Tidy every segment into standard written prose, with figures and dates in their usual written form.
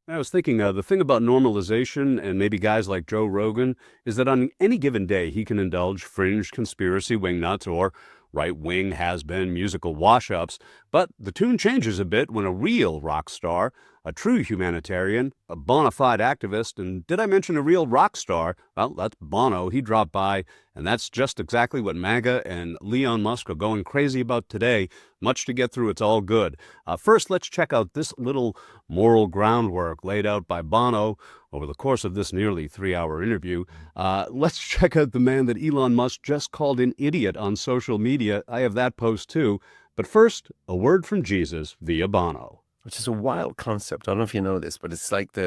I was thinking the thing about normalization and maybe guys like Joe Rogan is that on any given day he can indulge fringe conspiracy wingnuts or right-wing has-been musical wash-ups, but the tune changes a bit when a real rock star, a true humanitarian, a bona fide activist, and did I mention a real rock star? Well, that's Bono. He dropped by, and that's just exactly what MAGA and Elon Musk are going crazy about today. Much to get through, it's all good. First, let's check out this little moral groundwork laid out by Bono over the course of this nearly 3-hour interview. Let's check out the man that Elon Musk just called an idiot on social media. I have that post too. But first, a word from Jesus via Bono. Which is a wild concept. I don't know if you know this, but it's like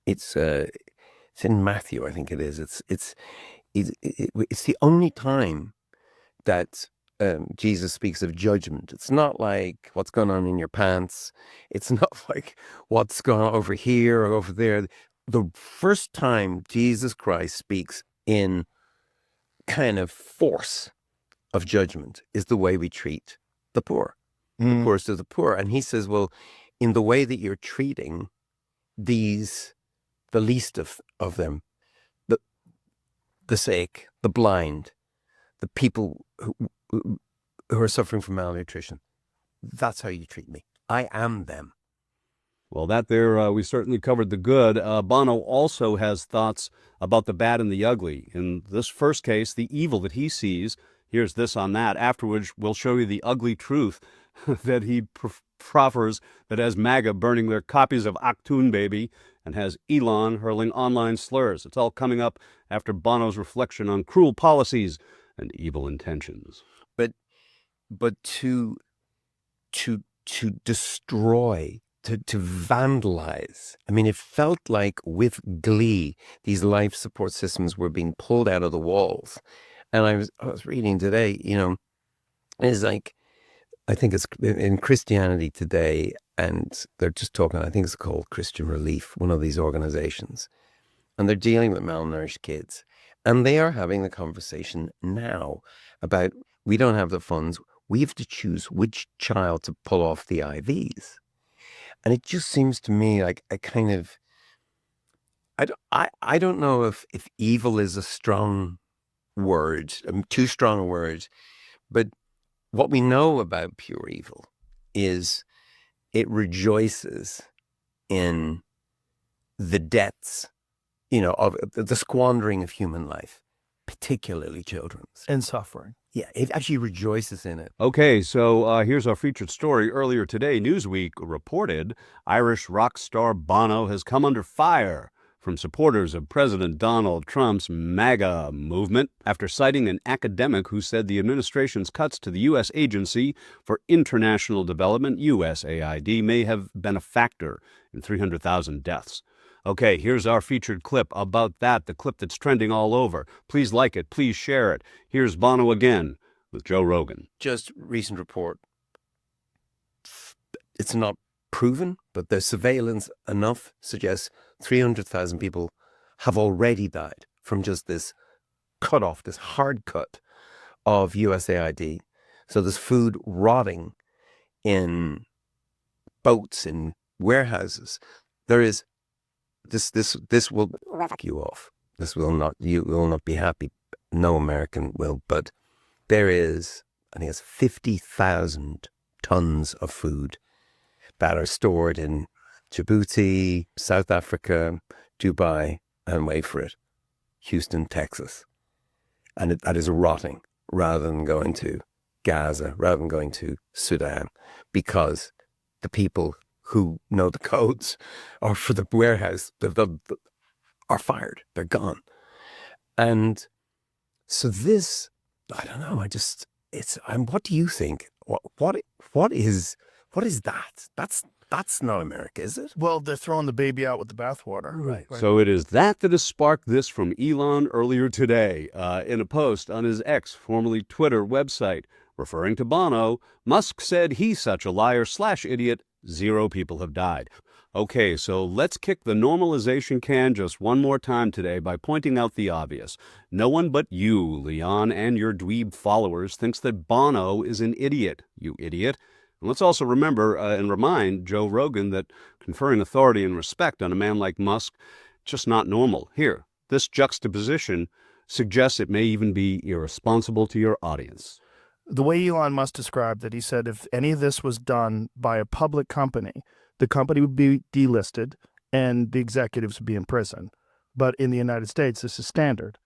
it's in Matthew, I think it is. It's the only time that Jesus speaks of judgment. It's not like what's going on in your pants. It's not like what's going on over here or over there. The first time Jesus Christ speaks in kind of force of judgment is the way we treat the poor, the poorest of the poor. And he says, well, in the way that you're treating the least of them, the sick, the blind, the people who are suffering from malnutrition, that's how you treat me. I am them. Well, we certainly covered the good. Bono also has thoughts about the bad and the ugly. In this first case, the evil that he sees. Here's this on that. Afterwards, we'll show you the ugly truth that he proffers, that has MAGA burning their copies of Achtung Baby and has Elon hurling online slurs. It's all coming up after Bono's reflection on cruel policies and evil intentions. But to destroy, to vandalize. I mean, it felt like with glee, these life support systems were being pulled out of the walls. And I was reading today, it's like, I think it's in Christianity Today, and they're just talking, I think it's called Christian Relief, one of these organizations. And they're dealing with malnourished kids. And they are having the conversation now about, we don't have the funds. We have to choose which child to pull off the IVs. And it just seems to me like I don't know if evil is a strong word, too strong a word, but what we know about pure evil is it rejoices in the deaths, of the squandering of human life, particularly children's. And suffering. Yeah, it actually rejoices in it. Okay, so here's our featured story. Earlier today, Newsweek reported Irish rock star Bono has come under fire from supporters of President Donald Trump's MAGA movement after citing an academic who said the administration's cuts to the U.S. Agency for International Development, USAID, may have been a factor in 300,000 deaths. Okay, here's our featured clip about that, the clip that's trending all over. Please like it, please share it. Here's Bono again with Joe Rogan. Just recent report. It's not proven, but the surveillance enough suggests 300,000 people have already died from just this cut off, this hard cut of USAID. So there's food rotting in boats, in warehouses. There is this will whack you off. You will not be happy. No American will, but there is, I think it's 50,000 tons of food that are stored in Djibouti, South Africa, Dubai, and wait for it, Houston, Texas. And that is rotting rather than going to Gaza, rather than going to Sudan, because the people who know the codes or for the warehouse are fired. They're gone. And so this, I don't know, what do you think? What is that? That's not America, is it? Well, they're throwing the baby out with the bathwater. Right. So it is that has sparked this from Elon earlier today. In a post on his X, formerly Twitter, website, referring to Bono, Musk said he's such a liar/idiot, 0 people have died. Okay, so let's kick the normalization can just one more time today by pointing out the obvious. No one but you, Leon, and your dweeb followers thinks that Bono is an idiot, you idiot. And let's also remember and remind Joe Rogan that conferring authority and respect on a man like Musk, just not normal. Here, this juxtaposition suggests it may even be irresponsible to your audience. The way Elon Musk described it, he said if any of this was done by a public company, the company would be delisted and the executives would be in prison. But in the United States, this is standard.